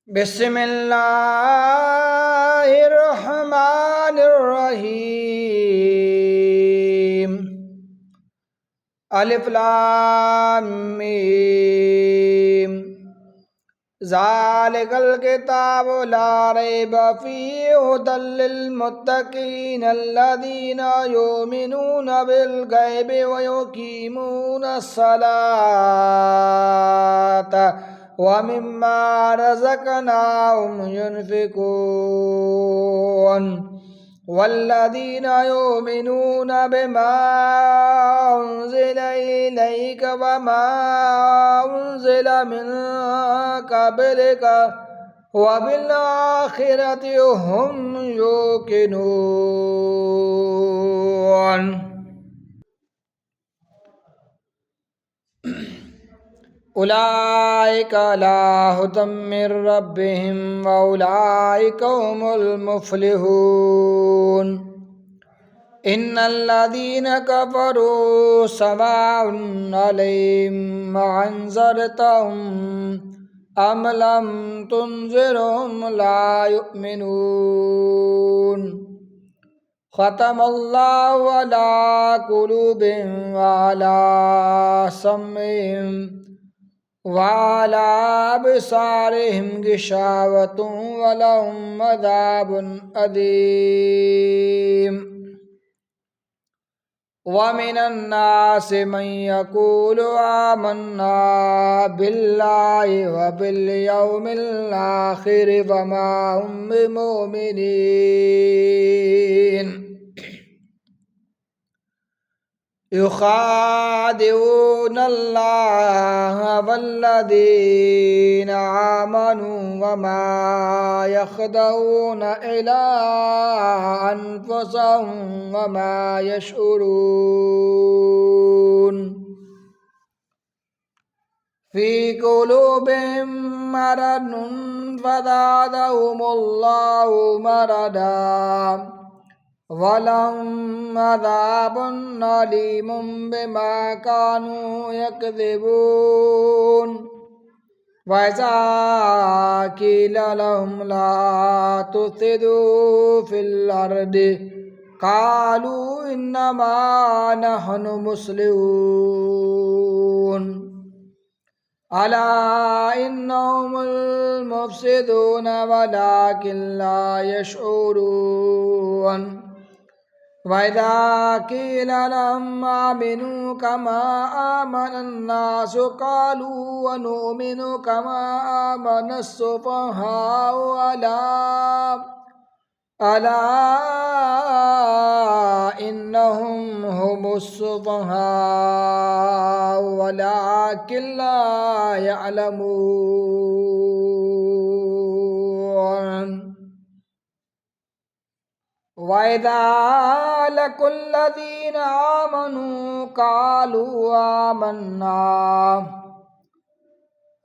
बिस्मिल्लाहिर्रहमानिर्रहीम। अलिफ लाम मीम। ज़ालिकल किताबु ला रैब फ़ीहि हुदल लिल मुत्तक़ीन अल्लज़ीना युमिनूना बिल गैबि व युक़ीमूना अस्सलाता व मिम्मा रज़क़नाहुम युनफ़िक़ून। वल्लज़ीना युमिनूना बिमा उन्ज़िला इलैक व मा उन्ज़िला मिन क़ब्लिक व बिल आखिरति हुम यूक़िनून। उलाइका अला हुदम मिर रब्बिहिम व उलाइका हुमुल मुफ़्लिहून। इन्नल्लज़ीना कफ़रू सवाउन अलैहिम अअन्ज़रतहुम अम लम तुनज़िरहुम ला युमिनून। ख़तमल्लाहु अला क़ुलूबिहिम व अला समइहिम व अला अबसारिहिम गिशावतुन व लहुम अज़ाबुन अज़ीम। वमिनन नासि मन यक़ूलु आमन्ना बिल्लाहि व बिल यौमिल आखिर व मा हुम बिमुमिनीन। युख़ादिऊनल्लाह वल्लज़ीना आमनू व मा यख़दऊना इल्ला अनफुसहुम व मा यशऊरून। फ़ी क़ुलूबिहिम मरदुन फ़ज़ादहुमुल्लाहु मरदा वलहुम अज़ाबुन अलीमुम बिमा कानू यकज़िबून। वइज़ा क़ील लहुम ला तुफ़्सिदू फ़िल अर्दि क़ालू इन्नमा नहनु मुस्लिहून। अला इन्नहुमुल मुफ़्सिदून वलाकिन ला यशऊरून। वइज़ा क़ील लहुम आमिनू कमा आमनन्नासु क़ालू अनुमिनु कमा आमनस्सुफ़हाउ अला इन्नहुम हुमुस्सुफ़हाउ वलाकिन ला यअलमून। वइज़ा लक़ुल्लज़ीना आमनू क़ालू आमन्ना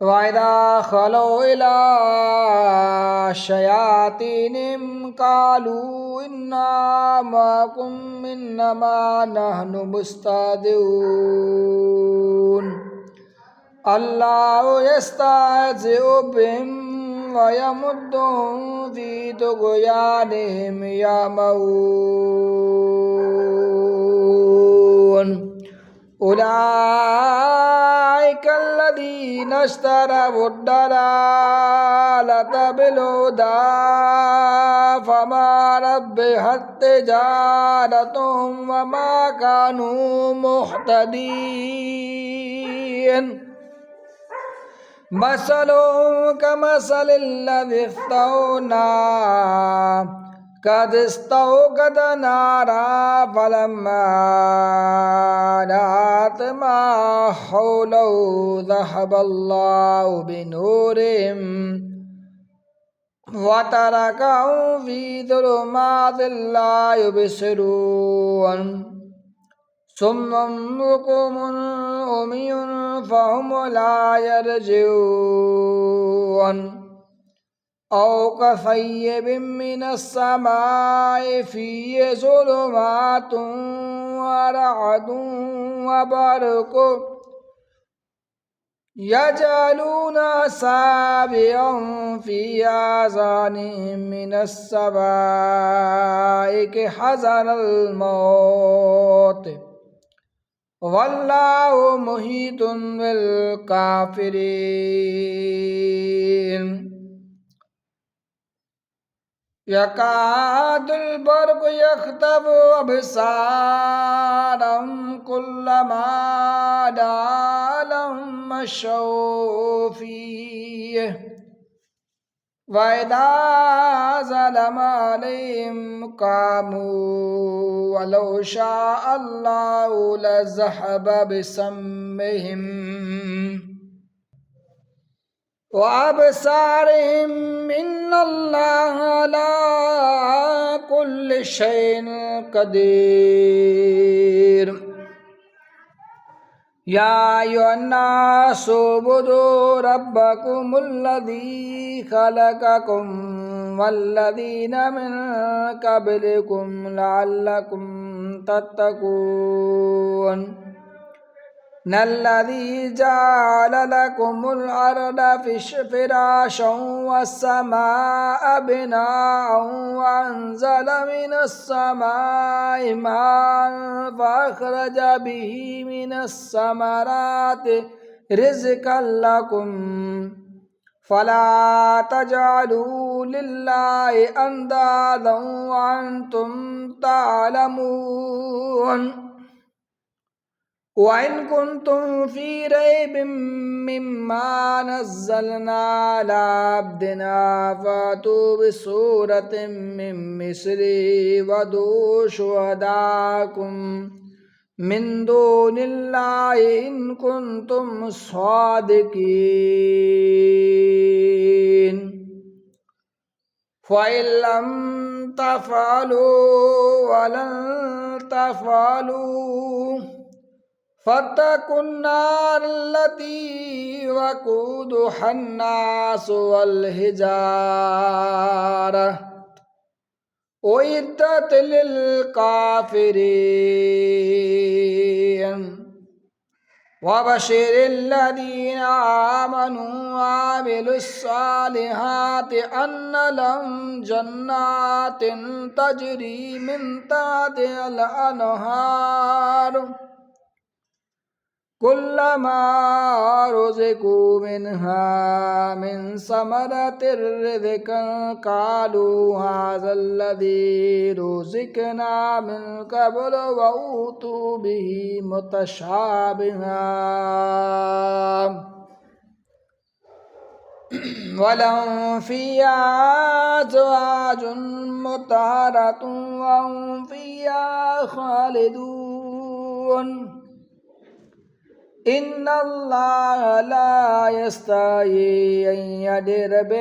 वइज़ा ख़लौ इला शयातीनिहिम क़ालू इन्ना मअकुम इन्नमा नहनु मुस्तहज़िऊन। अल्लाहु यस्तहज़िउ बिहिम व यमुद्दुहुम फ़ी तुग़यानिहिम यअमहून। उलाइकल्लज़ीना इश्तरवुद्दलालत बिल्हुदा फ़मा रब्हित तिजारतुहुम व मा कानू मुहतदीन। मसलुहुम कमसलिल्लज़ी इस्तौक़द नारा फ़लम्मा अज़ाअत मा हौलहु ज़हबल्लाहु बिनूरिहिम व तरकहुम फ़ी ज़ुलुमातिन ला युबसिरून। सुम्मुन बुकुमुन उम्युन फ़हुम ला यरजिऊन। औ कसय्यिबिम मिनस्समाइ फ़ीहि ज़ुलुमातुन व रअदुन व बरक़ुन यजलून साबियम फी आज़ानिहिम मिनस्सवाइक हज़रल मौत वल्लाहु मुहीतुन बिल काफिरीन। यकादुल बर्क़ु यख्तफ़ु अबसारहुम कुल्लमा अज़ाअ लहुम मशौ फ़ीहि व इज़ा ज़लम अलैहिम क़ामू वलौ शाअ अल्लाहु लज़हब बिसम्मिहिम व अबसारिहिम इन्नल्लाह अला कुल्लि शैइन क़दीर। या अय्युहन्नासु उ'बुदू रब्बकुमुल्लज़ी ख़लक़कुम वल्लज़ीना मिन क़ब्लिकुम लअल्लकुम तत्तक़ून। नल्लज़ी जअल लकुमुल अर्द फ़िराशं वस्समाअ बिनाअन वअन्ज़ल मिनस्समाइ माअन फ़अख़रज बिही मिनस्समराति रिज़्क़न लकुम फ़ला तजअलू लिल्लाहि अंदादन वअन्तुम तअलमून। वइन कुन्तुम फ़ी रैबिम मिम्मा नज़्ज़लना अला अब्दिना फ़अतू बिसूरतिम मिन मिस्लिही वदू शुहदाअकुम मिन दूनिल्लाहि इन कुन्तुम सादिक़ीन। फ़इन लम तफ़अलू वलन तफ़अलू फ़त्तक़ुन्नार अल्लती वक़ूदुहन्नासु वल हिजारा उइद्दत लिल काफ़िरीन। वबशिरिल्लज़ीना आमनू वअमिलुस्सालिहाति अन्ना लहुम जन्नातिन तजरी मिन तहतिहल अनहार कुल्लमा रुज़िक़ू मिन्हा मिन समरतिर रिज़्क़न क़ालू हाज़ाल्लज़ी रुज़िक़ना मिन क़ब्लु व ऊतू बिही मुतशाबिहा वलहुम फ़ीहा अज़वाजुन मुत्तहहरतुन व हुम फ़ीहा ख़ालिदून। इन्नल्लाह ला यस्तही अन यदरिब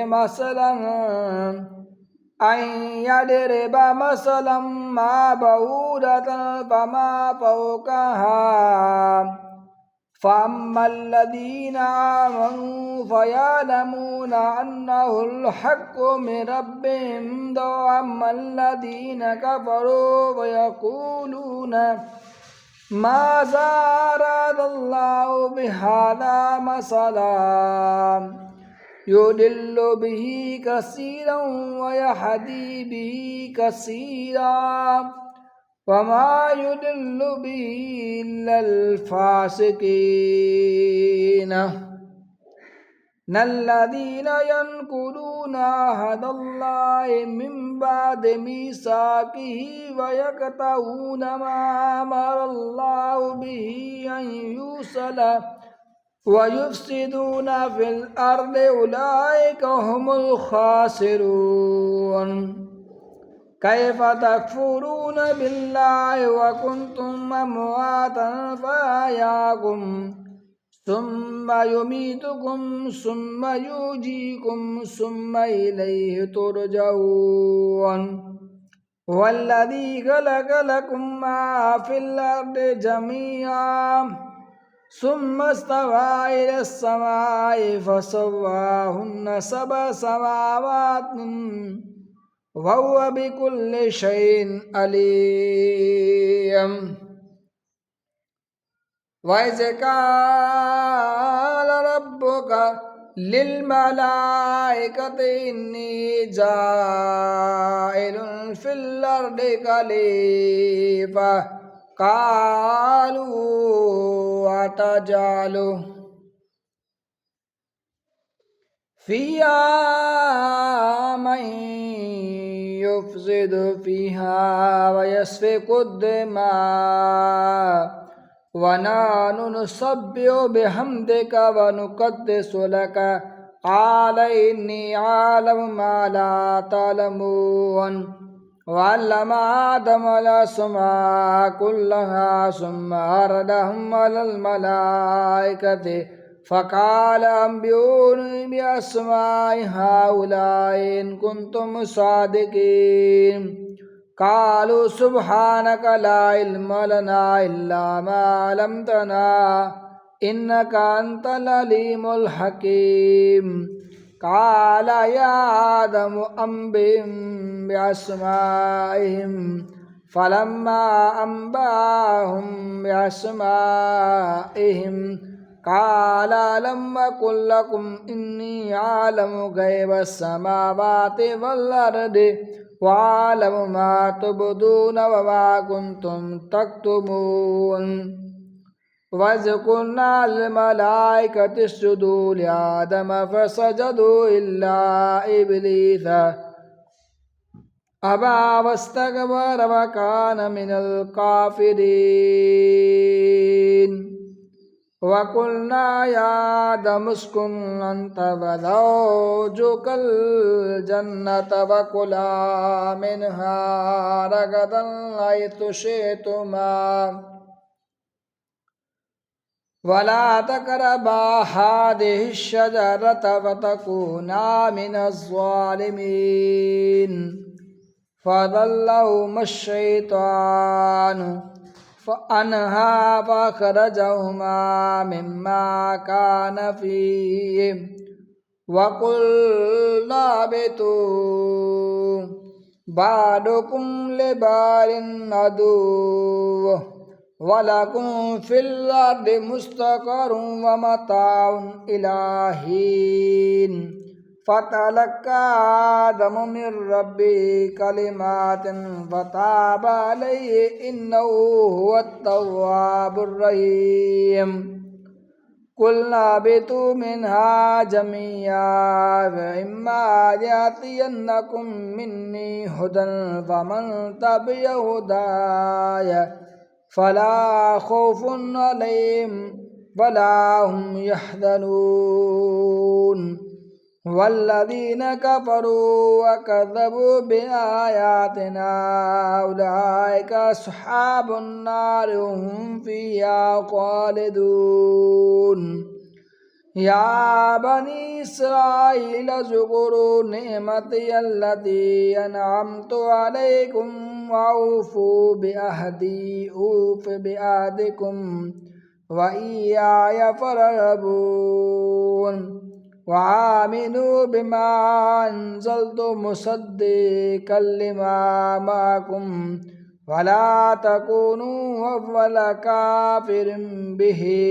मसलन मा बऊदतन फमा फ़ौक़हा फ़अम्मल्लज़ीना आमनू फ़यअलमून अन्नहुल हक़्क़ु मिन रब्बिहिम व अम्मल्लज़ीना कफ़रू फ़यक़ूलून माज़ा अरादल्लाहु बिहाज़ा मसला युदिल्लु बिही कसीरन व यहदी बिही कसीरा वमा युदिल्लु बिही इल्लल फ़ासिक़ीन। नल्लज़ीना यनकुदूना अहदल्लाहि मिन बअदि मीसाक़िही व यक़तऊना मा अमरल्लाहु बिही अन यूसल व युफ़्सिदूना फ़िल अर्दि उलाइका हुमुल ख़ासिरून। कैफ़ तकफ़ुरून बिल्लाहि व कुन्तुम अमवातन फ़अहयाकुम सुम्मा युमीतुकुम सुम्मा युहयीकुम सुम्मा इलैहि तुरजऊन। वल्लज़ी ख़लक़ लकुम मा फ़िल अर्दि जमीअन सुम्मा इस्तवा इलस समाइ फ़सव्वाहुन्ना सबअ समावातिन व हुवा बिकुल्लि शैइन अलीम। वइज़ क़ाल रब्बुका लिल्मलाइकति इन्नी जाइलुन फिल अर्दि खलीफा कालू अतजालु फिया मन युफ्सिदु फिहा वयस्फिकु दिमा वनहनु नुसब्बिहु बिहम्दिका वनुक़द्दिसु लका क़ाल इन्नी अअलमु मा ला तअलमून वअल्लम आदम अल-अस्माअ कुल्लहा सुम्मा अरदहुम अलल मलाइकति फ़क़ाल अंबिऊनी बिअस्माइ हाउलाइ इन कुन्तुम सादिक़ीन क़ालू सुब्हानका ला इल्म लना इल्ला मा अल्लमतना इन्नका अंतल अलीमुल हकीम क़ाल या आदमु अंबिहुम बिअस्माइहिम फलम्मा अंबअहुम बिअस्माइहिम क़ाल अलम अक़ुल लकुम इन्नी अअलमु ग़ैबस समावाति वल अर्दि वअअलमु मा तुबदून व मा कुन्तुम तक्तुमून वज़कुरना लिल मलाइकति इसजुदू लिआदम फसजदू इल्ला इब्लीस अबा वस्तकबरा व कान मिनल काफिरीन वक़ुल्ना या आदम उस्कुन अन्त व ज़ौजुकल जन्नत वकुला मिन्हा रगदन हैथु शि'तुमा वला तक़रबा हादिहि शजरत फ़तकूना मिनज़ ज़ालिमीन फ़अज़ल्लहुमा अश-शैतानु फ़अन्हा फ़अख़रजहुमा मिम्मा कान फ़ीहि वक़ुल्ना अहबितू बअदुकुम लिबअदिन अदुव्वुन वलकुम फ़िल अर्दि मुस्तक़र्रुन व मताउन इला हीन फ़तलक़्क़ा आदमु मिन रब्बिही कलिमातिन फ़ताब अलैहि इन्नहु हुवत तव्वाबुर रहीम क़ुल्ना अहबितू मिन्हा जमीअन व इम्मा यातियन्नकुम मिन्नी हुदन फ़मन तबिअ हुदाय फ़ला ख़ौफ़ुन अलैहिम वला हुम यहज़नून वल्लज़ीन कफ़रू व कज़्ज़बू बिआयातिना उलाइका अस्हाबुन नार हुम फ़ीहा ख़ालिदून या बनी इस्राईल उज़्कुरू निअमती अल्लती अनअमतु अलैकुम वअऊफ़ू बिअहदी ऊफ़ बिअहदिकुम व इय्याय फ़ारहबून वआमिनू बिमा अंज़लतु मुसद्दिक़न लिमा मअकुम वला तकूनू अव्वल काफ़िरिन बिही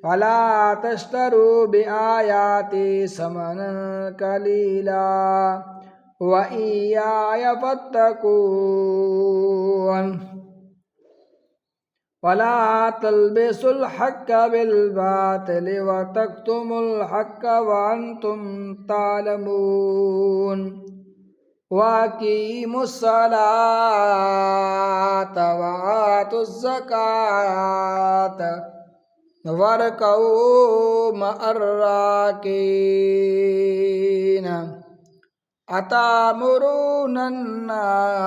वला तश्तरू बिआयाती समनन कलीला व इय्याय फ़त्तकून वला तल्बिसुल हक़्क़ बिल बातिल व तक्तुमुल हक़्क़ व अंतुम तालमून वअक़ीमुस सलात व आतुज़ ज़कात वरकऊ मअर राकिन अतामुरून अन्नास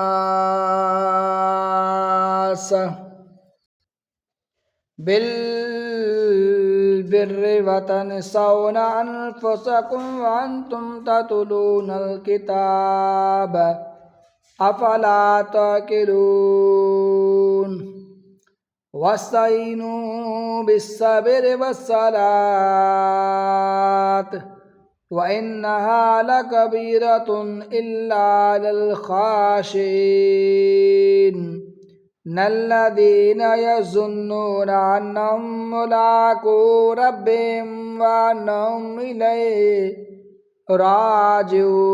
बिल्बिर्रि व तन्सौना अन्फुसकुम व अंतुम ततलूनल किताब अफला ताक़िलून वस्तईनू बिस्सब्रि वस्सलात व इन्नहा लकबीरतुन इल्ला अलल ख़ाशिईन नल्लदीन यज़ुन्नून अन्नहुम मुलाक़ू रब्बिहिम व अन्नहुम इलैहि राजिऊन।